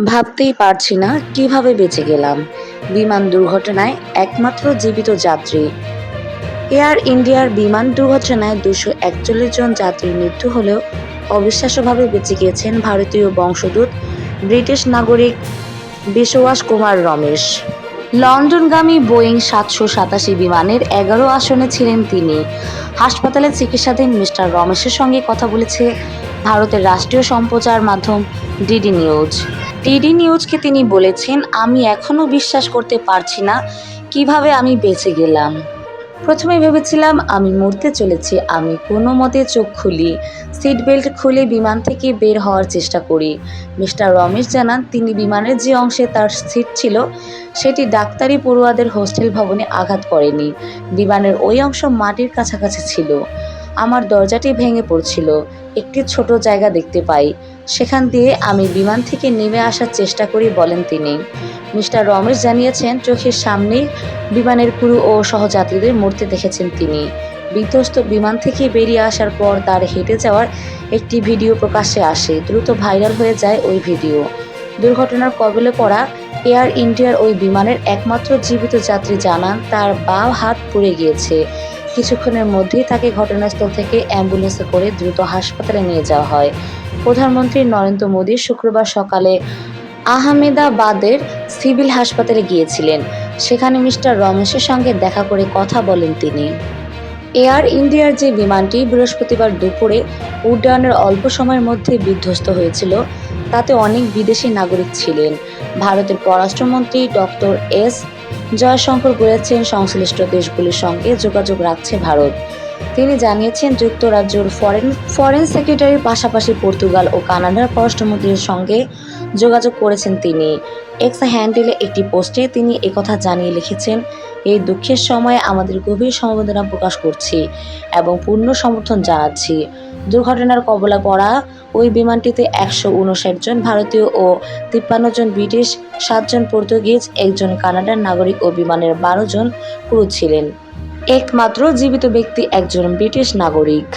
ভাবতেই পারছি না কিভাবে বেঁচে গেলাম। বিমান দুর্ঘটনায় একমাত্র জীবিত যাত্রী। এয়ার ইন্ডিয়ার বিমান দুর্ঘটনায় 241 জন যাত্রীর মৃত্যু হলেও অবিশ্বাস্যভাবে বেঁচে গিয়েছেন ভারতীয় বংশোদ্ভূত ব্রিটিশ নাগরিক বিশওয়াস কুমার রমেশ। লন্ডনগামী বোয়িং 787 বিমানের 11 আসনে ছিলেন তিনি। হাসপাতালে চিকিৎসাধীন মিস্টার রমেশের সঙ্গে কথা বলেছে ভারতের রাষ্ট্রীয় সম্প্রচার মাধ্যম ডিডি নিউজ। ডিডি নিউজকে তিনি বলেছেন, আমি এখনও বিশ্বাস করতে পারছি না কিভাবে আমি বেঁচে গেলাম। প্রথমে ভেবেছিলাম আমি মরতে চলেছি। আমি কোনো মতে চোখ খুলি, সিট বেল্ট খুলে বিমান থেকে বের হওয়ার চেষ্টা করি। মিস্টার রমেশ জানান, তিনি বিমানের যে অংশে তার সিট ছিল সেটি ডাক্তারি পড়ুয়াদের হোস্টেল ভবনে আঘাত করেনি। বিমানের ওই অংশ মাটির কাছাকাছি ছিল। আমার দরজাটি ভেঙে পড়ছিল। একটি ছোট জায়গা দেখতে পাই। সেখান দিয়ে আমি বিমান থেকে নেমে আসার চেষ্টা করি, বলেন তিনি। মিস্টার রমেশ জানিয়েছেন, চোখের সামনেই বিমানের ক্রু ও সহযাত্রীদের মরতে দেখেছেন তিনি। বিধ্বস্ত বিমান থেকে বেরিয়ে আসার পর তার হেঁটে যাওয়ার একটি ভিডিও প্রকাশ্যে আসে। দ্রুত ভাইরাল হয়ে যায় ওই ভিডিও। দুর্ঘটনার কবলে পড়া এয়ার ইন্ডিয়ার ওই বিমানের একমাত্র জীবিত যাত্রী জানান, তার বাঁ হাত পুড়ে গিয়েছে। কিছুক্ষণের মধ্যেই তাকে ঘটনাস্থল থেকে অ্যাম্বুলেন্সে করে দ্রুত হাসপাতালে নিয়ে যাওয়া হয়। প্রধানমন্ত্রী নরেন্দ্র মোদী শুক্রবার সকালে আহমেদাবাদের সিভিল হাসপাতালে গিয়েছিলেন। সেখানে মিস্টার রমেশের সঙ্গে দেখা করে কথা বলেন তিনি। এয়ার ইন্ডিয়ার যে বিমানটি বৃহস্পতিবার দুপুরে উড্ডয়নের অল্প সময়ের মধ্যে বিধ্বস্ত হয়েছিল, তাতে অনেক বিদেশি নাগরিক ছিলেন। ভারতের পররাষ্ট্রমন্ত্রী ডক্টর এস জয়শঙ্কর বলেছেন, সংশ্লিষ্ট দেশগুলির সঙ্গে যোগাযোগ রাখছে ভারত। তিনি জানিয়েছেন, যুক্তরাজ্যের ফরেন সেক্রেটারির পাশাপাশি পর্তুগাল ও কানাডার পররাষ্ট্রমন্ত্রীর সঙ্গে যোগাযোগ করেছেন তিনি। এক্স হ্যান্ডেলে একটি পোস্টে তিনি একথা জানিয়ে লিখেছেন, এই দুঃখের সময়ে আমাদের গভীর সমবেদনা প্রকাশ করছি এবং পূর্ণ সমর্থন জানাচ্ছি। দুর্ঘটনার কবলে পড়া ওই বিমানটিতে 159 জন ভারতীয় ও 53 জন ব্রিটিশ, 7 জন পর্তুগিজ, 1 জন কানাডার নাগরিক ও বিমানের 12 জন ক্রু ছিলেন। একমাত্র জীবিত ব্যক্তি একজন ব্রিটিশ নাগরিক।